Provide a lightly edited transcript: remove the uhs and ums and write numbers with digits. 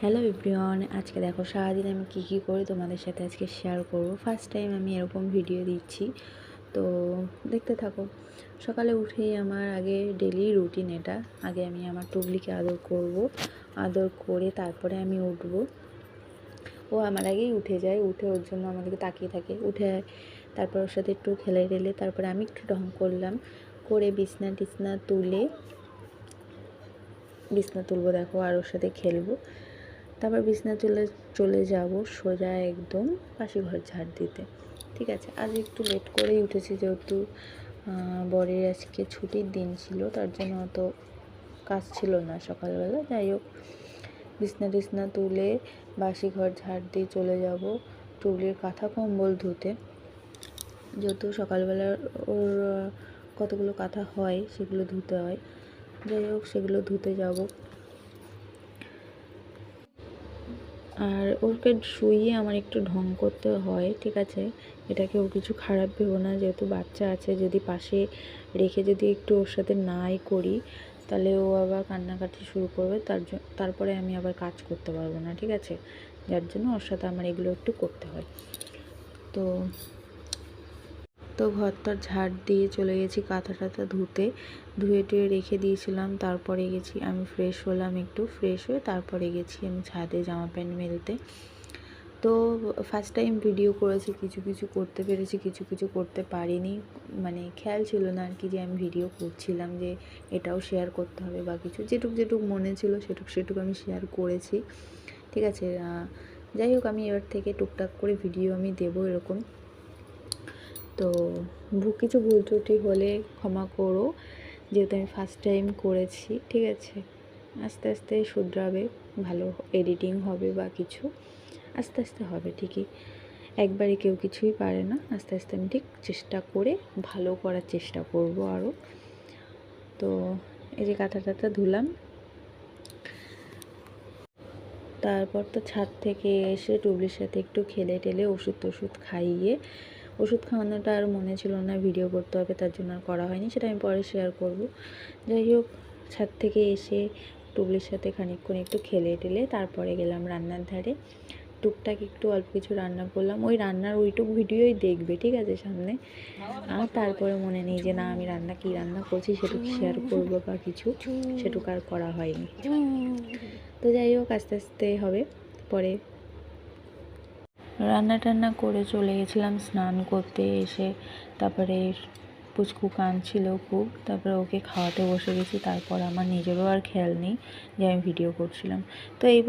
Hello everyone, আজকে দেখো সারাদিন আমি কী করি তোমাদের সাথে আজকে শেয়ার করব। ফার্স্ট টাইম আমি এরকম ভিডিও দিচ্ছি, তো দেখতে থাকো। সকালে উঠেই আমার আগে ডেলি রুটিন এটা। আগে আমি আমার টুবলিকে আদর করব, আদর করে তারপরে আমি উঠব। ও আমার আগেই উঠে যায়, উঠে ওর জন্য আমাদেরকে তাকিয়ে থাকে। উঠে তারপর ওর সাথে একটু খেলে টেলে তারপরে আমি একটু ঢং করলাম, করে বিছনা টিছনা তুলবো দেখো, আর ওর সাথে খেলবো। তারপর বিছনা চলে যাব সোজা একদম পাশে ঘর ঝাড় দিতে। ঠিক আছে, আজ একটু লেট করেই উঠেছি, যেহেতু বরের আজকে ছুটির দিন ছিল, তার জন্য অত কাজ ছিল না সকালবেলা। যাই হোক, বিছনা টিছনা তুলে বাসি ঘর ঝাড় দিয়ে চলে যাব টুবলির কাঁথা কম্বল ধুতে। যেহেতু সকালবেলা ওর কতগুলো কাঁথা হয় সেগুলো ধুতে হয়। যাই হোক, সেগুলো ধুতে যাব। আর ওকে শুইয়ে আমার একটু ঢং করতে হয়, ঠিক আছে। এটাকে ও কিছু খারাপ ভেবো না, যেহেতু বাচ্চা আছে, যদি পাশে রেখে যদি একটু ওর সাথে নাই করি তাহলে ও আবার কান্নাকাটি শুরু করবে, তারপরে আমি আবার কাজ করতে পারবো না, ঠিক আছে। যার জন্য ওর সাথে আমার এগুলো একটু করতে হয়। তো ঘরটার ঝাড় দিয়ে চলে গেছি কাঁথা টাথা ধুয়ে টুয়ে রেখে দিয়েছিলাম। তারপরে গেছি আমি, ফ্রেশ হলাম, একটু ফ্রেশ হয়ে তারপরে গেছি আমি ছাদে জামা প্যান্ট মেলতে। তো ফার্স্ট টাইম ভিডিও করেছি, কিছু কিছু করতে পেরেছি, কিছু কিছু করতে পারিনি। মানে খেয়াল ছিল না আর কি যে আমি ভিডিও করছিলাম, যে এটাও শেয়ার করতে হবে বা কিছু। যেটুক মনে ছিল সেটুক আমি শেয়ার করেছি, ঠিক আছে। যাই হোক, আমি এবার থেকে টুকটাক করে ভিডিও আমি দেবো এরকম। তো কিছু ভুল ত্রুটি হলে ক্ষমা করো, যেহেতু আমি ফার্স্ট টাইম করেছি, ঠিক আছে। আস্তে আস্তে শুধরাবে, ভালো এডিটিং হবে বা কিছু আস্তে আস্তে হবে ঠিকই। একবারে কেউ কিছুই পারে না, আস্তে আস্তে আমি ঠিক চেষ্টা করে ভালো করার চেষ্টা করব আরও। তো এই যে কাঁথা ধুলাম, তারপর তো ছাদ থেকে এসে টুবলির সাথে একটু খেলে টেলে ওষুধ খাইয়ে, ওষুধ খাওয়ানোটা আর মনে ছিল না, ভিডিও করতে হবে তার জন্য আর করা হয়নি, সেটা আমি পরে শেয়ার করব। যাই হোক, ছাদ থেকে এসে টুবলির সাথে খানিকক্ষণ একটু খেলে টেলে তারপরে গেলাম রান্নার ধারে। টুকটাক একটু অল্প কিছু রান্না করলাম, ওই রান্নার ওইটুক ভিডিওই দেখবে, ঠিক আছে, সামনে। আর তারপরে মনে নেই যে না আমি কী রান্না করছি সেটুকু শেয়ার করবো বা কিছু, সেটুকু আর করা হয়নি। তো যাই হোক, আস্তে আস্তে হবে পরে। রান্না টান্না করে চলে গেছিলাম স্নান করতে। এসে তারপরে পুচকু কাঁদছিল খুব, তারপরে ওকে খাওয়াতে বসে গেছি। তারপর আমার নিজেরও আর খেয়াল নেই যে আমি ভিডিও করছিলাম। তো এই